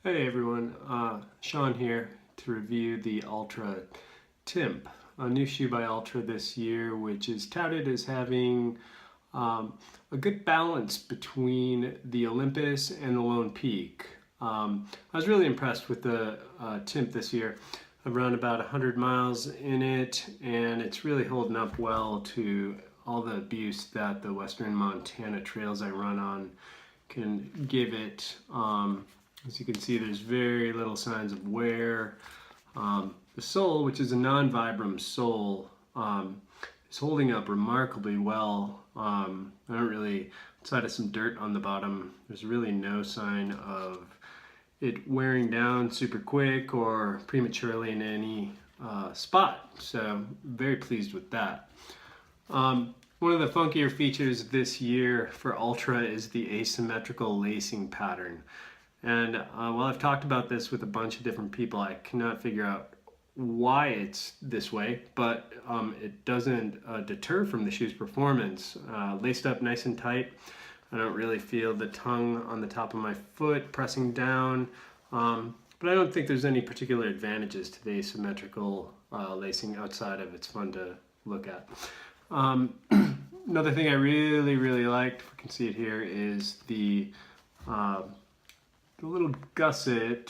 Hey everyone, Sean here to review the Altra Timp, a new shoe by Altra this year, which is touted as having a good balance between the Olympus and the Lone Peak. I was really impressed with the Timp this year. I've run about 100 miles in it, and it's really holding up well to all the abuse that the Western Montana trails I run on can give it. As you can see, there's very little signs of wear. The sole, which is a non-vibram sole, is holding up remarkably well. I don't really, outside of some dirt on the bottom, there's really no sign of it wearing down super quick or prematurely in any spot. So very pleased with that. One of the funkier features this year for Altra is the asymmetrical lacing pattern. And while I've talked about this with a bunch of different people, I cannot figure out why it's this way, but it doesn't deter from the shoe's performance. Laced up nice and tight. I don't really feel the tongue on the top of my foot pressing down, but I don't think there's any particular advantages to the asymmetrical lacing outside of it's fun to look at. Another thing I really liked, if we can see it here, is the little gusset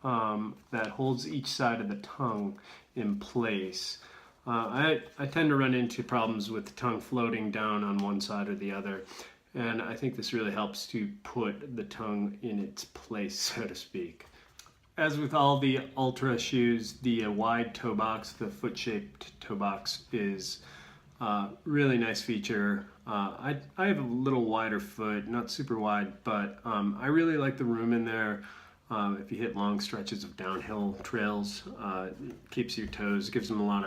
that holds each side of the tongue in place. I tend to run into problems with the tongue floating down on one side or the other, and I think this really helps to put the tongue in its place, so to speak. As with all the Altra shoes, the wide toe box, the foot-shaped toe box, is really nice feature. I have a little wider foot, not super wide, but I really like the room in there. If you hit long stretches of downhill trails, it keeps your toes, gives them a lot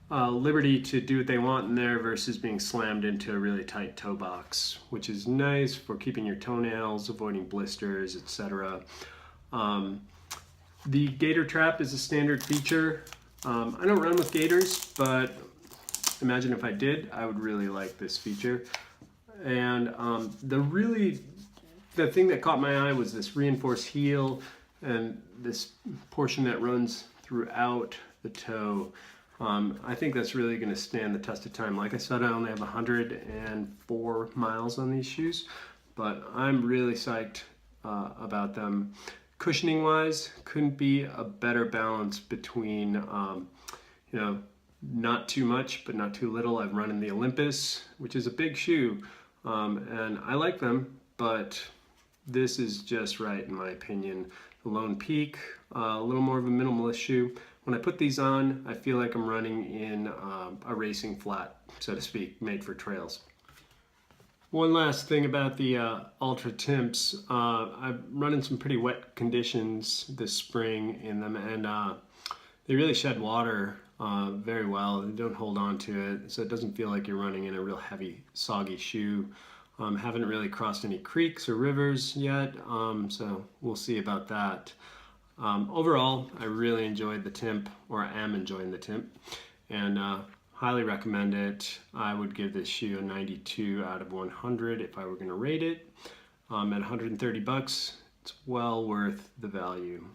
of liberty to do what they want in there versus being slammed into a really tight toe box, which is nice for keeping your toenails, avoiding blisters, etc. The gaiter trap is a standard feature. I don't run with gaiters, but imagine if I did, I would really like this feature. And the thing that caught my eye was this reinforced heel and this portion that runs throughout the toe. I think that's really going to stand the test of time. Like I said, I only have 104 miles on these shoes, but I'm really psyched about them. Cushioning wise, couldn't be a better balance between not too much, but not too little. I've run in the Olympus, which is a big shoe, and I like them, but this is just right in my opinion. The Lone Peak, a little more of a minimalist shoe. When I put these on, I feel like I'm running in a racing flat, so to speak, made for trails. One last thing about the Altra Timps. I've run in some pretty wet conditions this spring in them, and they really shed water very well. They don't hold on to it, so it doesn't feel like you're running in a real heavy, soggy shoe. Haven't really crossed any creeks or rivers yet, so we'll see about that. Overall, I really enjoyed the Timp, or am enjoying the Timp, and highly recommend it. I would give this shoe a 92 out of 100 if I were going to rate it. At 130 bucks, it's well worth the value.